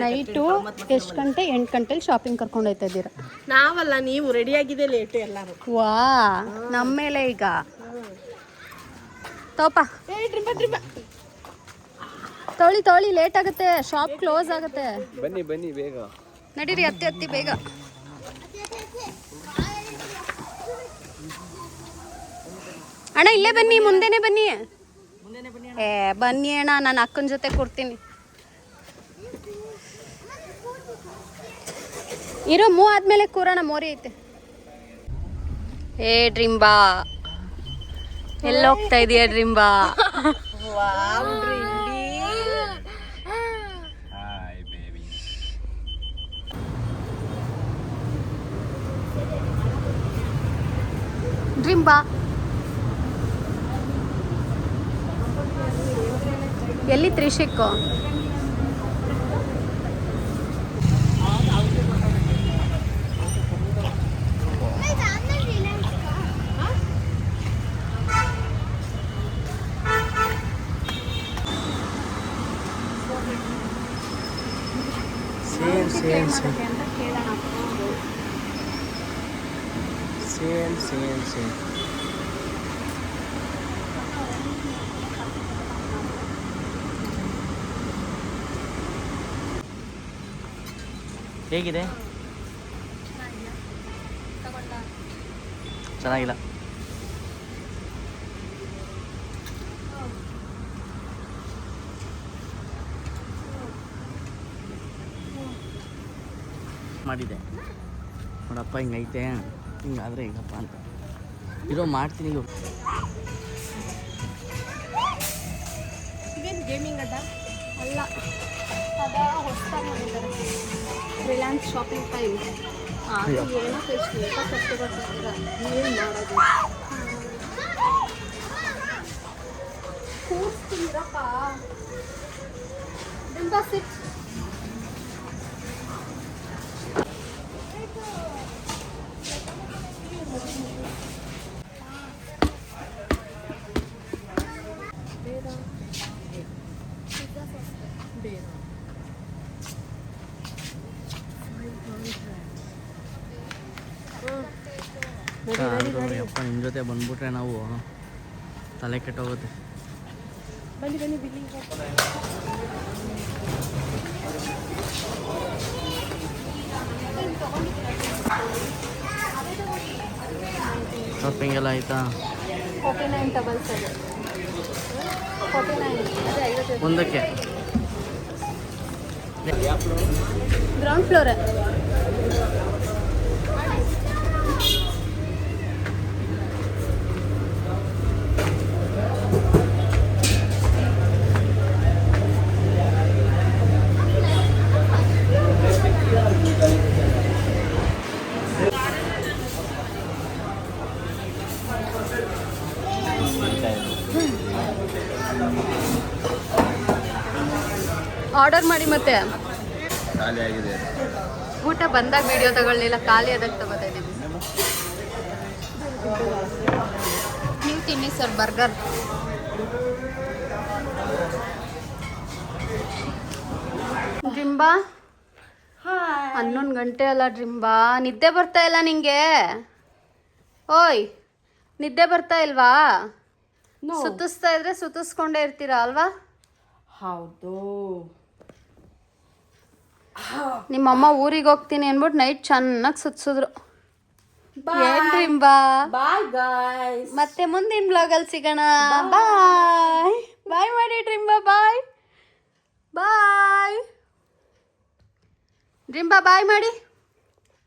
Night ಎಷ್ಟು ಗಂಟೆ 8 ಗಂಟೆಲಿ shopping ಕರ್ಕೊಂಡು ಹೋಗ್ತಾ ಇದ್ದೀರಾ? ನಾವಲ್ಲ, ನೀವು ರೆಡಿ ಆಗಿದೆ ಲೇಟು ಎಲ್ಲರೂ. ವಾ ನಮ್ಮ ಮೇಲೆ ಈಗ ತೋಪ ತೊಳಿ ಲೇಟ್ ಆಗುತ್ತೆ, ಶಾಪ್ ಕ್ಲೋಸ್ ಆಗುತ್ತೆ. ಬನ್ನಿ ಬೇಗ ನಡೀರಿ, ಹತ್ತಿ ಬೇಗ. ಅಣ್ಣ ಇಲ್ಲೇ ಬನ್ನಿ, ಮುಂದೆನೆ ಬನ್ನಿ. ಬನ್ನಿ ಅಣ್ಣ, ನಾನು ಅಕ್ಕನ ಜೊತೆ ಕೊಡ್ತೀನಿ. ಇರೋ ಮೂವ್ ಆದ್ಮೇಲೆ ಕೂರೋಣ, ಮೋರಿ ಐತೆ. ಡ್ರಿಂಬಾ ಎಲ್ಲೋಗ್ತಾ ಇದೀಯ ಡ್ರಿಂಬಾ? ಡ್ರಿಂಬಾ ಎಲ್ಲಿ ತ್ರಿಷಿಕ್ಕು? ಸೇಮ್ ಹೇಗಿದೆ? ಚೆನ್ನಾಗಿಲ್ಲ. ಮಾಡಿದೆ ನೋಡಪ್ಪ, ಹಿಂಗೈತೆ, ಹಿಂಗಾದ್ರೆ ಈಗಪ್ಪ ಅಂತ ಇರೋ ಮಾಡ್ತೀನಿ. ಇದೇನು ಗೇಮಿಂಗ್ ಅದ ಅಲ್ಲ, ಅದ ಹೊಸದಾಗಿ ಮಾಡಿದ್ದಾರೆ, ರಿಲಯನ್ಸ್ ಶಾಪಿಂಗ್ ಟೈಮ್. ಏನೋ ಎಷ್ಟು ಕಷ್ಟ ಬರ್ತಿದ್ದೀರ, ಏನು ಮಾಡೋದು? ಕೂರ್ಸ್ತೀರಪ್ಪ ಸಿಟ್. ಯಪ್ಪ, ನಿಮ್ಮ ಜೊತೆ ಬಂದ್ಬಿಟ್ರೆ ನಾವು ತಲೆ ಕೆಟ್ಟೋಗುತ್ತೆ. ಬನ್ನಿ ಶಾಪಿಂಗ್ ಎಲ್ಲ ಆಯ್ತಾ? 49 ಡಬಲ್ಸ್ ಇದೆ, 49 ಅದೇ 50 ಒಂದಕ್ಕೆ. Ground floor. ಆರ್ಡರ್ ಮಾಡಿ ಮತ್ತೆ ಖಾಲಿ ಆಗಿದೆ. ಊಟ ಬಂದಾಗ ವಿಡಿಯೋ ತಗೊಳ್ಳಿಲ್ಲ, ಖಾಲಿ ಆದಾಗ ತಗೋತಾ ಇದ್ದೀವಿ. ನೀವು ತಿನ್ನಿ ಸರ್ ಬರ್ಗರ್. ಡ್ರಿಂಬಾ 11 ಗಂಟೆ ಅಲ್ಲ ಡ್ರಿಂಬಾ, ನಿದ್ದೆ ಬರ್ತಾ ಇಲ್ಲ ನಿಂಗೆ? ಓಯ್, ನಿದ್ದೆ ಬರ್ತಾ ಇಲ್ವಾ? ಸುತ್ತಿಸ್ತಾ ಇದ್ರೆ ಸುತ್ತಿಸ್ಕೊಂಡೇ ಇರ್ತೀರಾ ಅಲ್ವಾ? ಹೌದು. ನಿಮ್ಮಮ್ಮ ಊರಿಗೆ ಹೋಗ್ತೀನಿ ಅನ್ಬಿಟ್ಟು ನೈಟ್ ಚೆನ್ನಾಗಿ ಸುತ್ತಿಸಿದ್ರು. ಏನ್ ಡ್ರಿಂಬಾ? ಬಾಯ್ ಗಾಯ್ಸ್, ಮತ್ತೆ ಮುಂದಿನ ಬ್ಲಾಗಲ್ಲಿ ಸಿಗೋಣ. ಬಾಯ್ ಬಾಯ್ ಮಾಡಿ ಡ್ರಿಂಬಾ, ಬಾಯ್ ಬಾಯ್ ಡ್ರಿಂಬಾ, ಬಾಯ್ ಮಾಡಿ.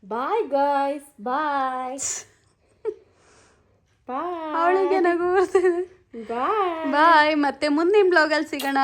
ಬಾಯ್ ಗಾಯ್ಸ್, ಬಾಯ್ ಬಾಯ್. ಅವಳಿಗೆ ನಗು ಬರ್ತಿದೆ. ಬಾಯ್, ಮತ್ತೆ ಮುಂದಿನ ಬ್ಲಾಗಲ್ಲಿ ಸಿಗೋಣ.